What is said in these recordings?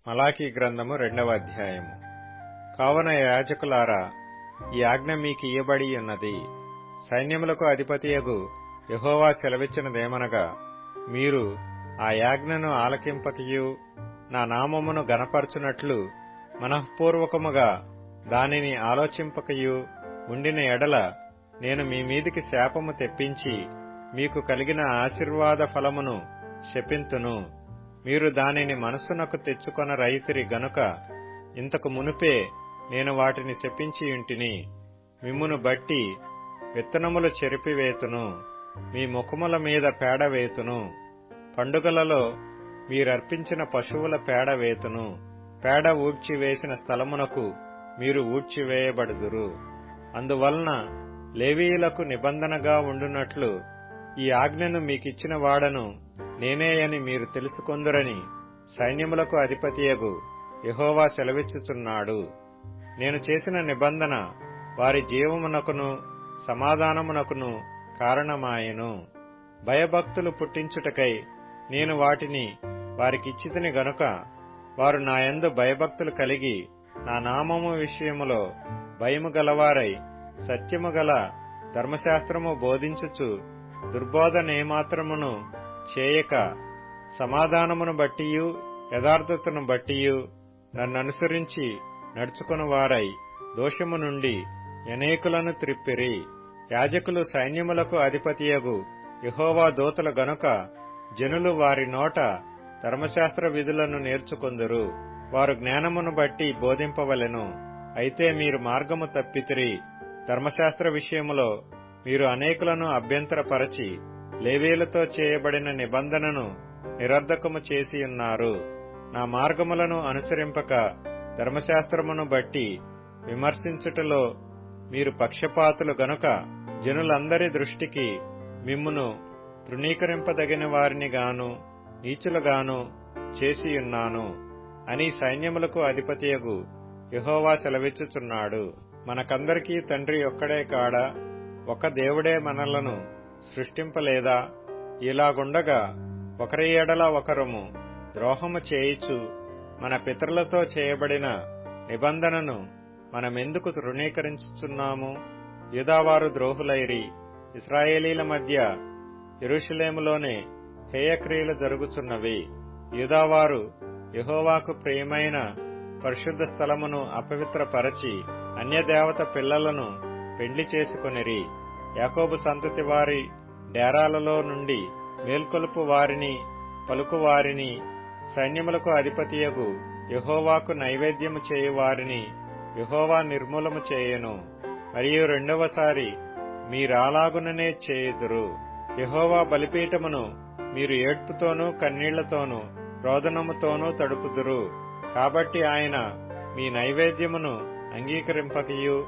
మలాకీ గ్రంథము 2వ అధ్యాయము. కావున యాజకులారా, ఈ ఆజ్ఞ మీకు ఇయ్యబడి ఉన్నది. సైన్యములకు అధిపతియగు యెహోవా సెలవిచ్చినదేమనగా, మీరు ఆ యాజ్ఞను ఆలకింపకయు నా నామమును గణపరచునట్లు మనఃపూర్వకముగా దానిని ఆలోచింపకయు ఉండిన ఎడల నేను మీ మీదికి శాపము తెప్పించి మీకు కలిగిన ఆశీర్వాద ఫలమును శపింతును. మీరు దానిని మనస్సునకు తెచ్చుకొనరైతిరి గనుక ఇంతకు మునుపే నేను వాటిని శపించియుంటిని. మిమ్మును బట్టి విత్తనములు చెరిపివేతును, మీ ముఖముల మీద పేడ వేతును. పండుగలలో మీరర్పించిన పశువుల పేడ వేతును. పేడ ఊడ్చివేసిన స్థలమునకు మీరు ఊడ్చివేయబడుదురు. అందువలన లేవీయులకు నిబంధనగా ఉండునట్లు ఈ ఆజ్ఞను మీకిచ్చిన వాడను నేనే అని మీరు తెలుసుకొందురని సైన్యములకు అధిపతియగు యెహోవా సెలవిచ్చుచున్నాడు. నేను చేసిన నిబంధన వారి జీవమునకును సమాధానమునకును కారణమాయెను. భయభక్తులు పుట్టించుటకై నేను వాటిని వారికిచ్చితిని గనుక వారు నా యందు భయభక్తులు కలిగి నా నామము విషయములో భయము గలవారై సత్యము గల ధర్మశాస్త్రము బోధించుచు దుర్బోధనేమాత్రమును చేయక సమాధానమును బట్టియు యథార్థతను బట్టియు నన్ననుసరించి నడుచుకుని వారై దోషము నుండి అనేకులను త్రిప్పిరి. యాజకులు సైన్యములకు అధిపతియగు యెహోవా దూతలు గనుక జనులు వారి నోట ధర్మశాస్త్ర విధులను నేర్చుకొందురు. వారు జ్ఞానమును బట్టి బోధింపవలెను. అయితే మీరు మార్గము తప్పితిరి. ధర్మశాస్త్ర విషయములో మీరు అనేకులను అభ్యంతరపరచి లేవీయులతో చేయబడిన నిబంధనను నిరర్ధకము చేసియున్నారు. నా మార్గములను అనుసరింపక ధర్మశాస్త్రమును బట్టి విమర్శించుటలో మీరు పక్షపాతులు గనుక జనులందరి దృష్టికి మిమ్మును తృణీకరింపదగిన వారినిగాను నీచులుగాను చేసియున్నాను అని సైన్యములకు అధిపతియగు యెహోవా సెలవిచ్చుచున్నాడు. మనకందరికీ తండ్రి ఒక్కడే కాడా? ఒక దేవుడే మనలను సృష్టింపలేదా? ఇలాగుండగా ఒకరి ఎడల ఒకరము ద్రోహము చేయిచు మన పితరులతో చేయబడిన నిబంధనను మనమెందుకు తృణీకరించుచున్నాము? యూదావారు ద్రోహులైరి. ఇశ్రాయేలీల మధ్య యెరూషలేములోనే హేయక్రియలు జరుగుచున్నవి. యూదావారు యెహోవాకు ప్రియమైన పరిశుద్ధ స్థలమును అపవిత్రపరచి అన్యదేవత పిల్లలను పెండ్లి చేసుకొనిరి. యాకోబు సంతతి వారి డేరాలలో నుండి మేల్కొలుపు వారిని పలుకువారిని సైన్యములకు అధిపతియగు యెహోవాకు నైవేద్యము చేయువారిని యెహోవా నిర్మూలము చేయను. మరియు రెండవసారి మీరాలాగుననే చేయుదురు. యెహోవా బలిపీఠమును మీరు ఏడ్పుతోనూ కన్నీళ్లతోనూ రోదనముతోనూ తడుపుదురు. కాబట్టి ఆయన మీ నైవేద్యమును అంగీకరింపకయు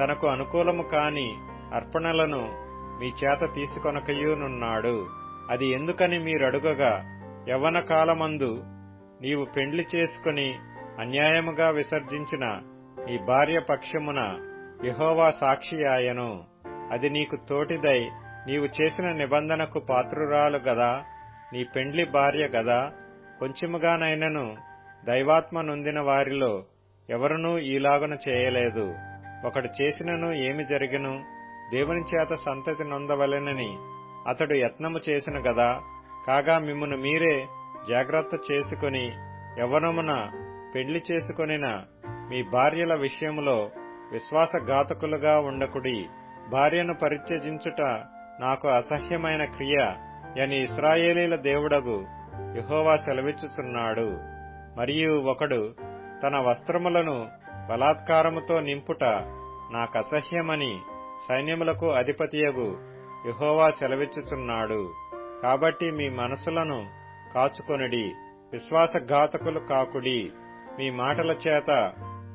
తనకు అనుకూలము కాని అర్పణలను మీ చేత తీసుకొనకయునున్నాడు. అది ఎందుకని మీరడుగగా, యవ్వన కాలమందు నీవు పెండ్లి చేసుకుని అన్యాయముగా విసర్జించిన నీ భార్య పక్షమున యెహోవా సాక్షి ఆయను. అది నీకు తోటిదై నీవు చేసిన నిబంధనకు పాత్రురాలు గదా, నీ పెండ్లి భార్య గదా. కొంచెముగానైనను దైవాత్మ నొందిన వారిలో ఎవరునూ ఈలాగున చేయలేదు. ఒకడు చేసినను ఏమి జరిగెను? దేవుని చేత సంతతి నొందవలెనని అతడు యత్నము చేసిన గదా. కాగా మిమ్మును మీరే జాగ్రత్త చేసుకుని యవ్వనమున పెండ్లి చేసుకొనిన మీ భార్యల విషయములో విశ్వాసఘాతకులుగా ఉండకుడి. భార్యను పరిత్యజించుట నాకు అసహ్యమైన క్రియ అని ఇశ్రాయేలీల దేవుడగు యెహోవా సెలవిచ్చుచున్నాడు. మరియు ఒకడు తన వస్త్రములను బలాత్కారముతో నింపుట నాకసహ్యమని సైన్యములకు అధిపతియగు యెహోవా సెలవిచ్చుచున్నాడు. కాబట్టి మీ మనసులను కాచుకొనిడి, విశ్వాసఘాతకులు కాకుడి. మీ మాటల చేత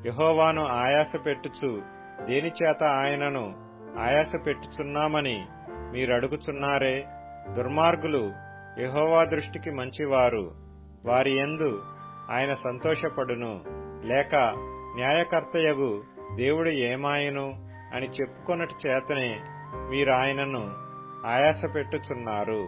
యెహోవాను ఆయాసపెట్టుచు దేనిచేత ఆయనను ఆయాసపెట్టుచున్నామని మీరడుగుచున్నారే? దుర్మార్గులు యెహోవా దృష్టికి మంచివారు. వారి యందు ఆయన సంతోషపడును. లేక న్యాయకర్తయగు దేవుడు ఏమాయను అని చెప్పుకొనుట చేతనే మీరాయనను ఆయాసపెట్టుచున్నారు.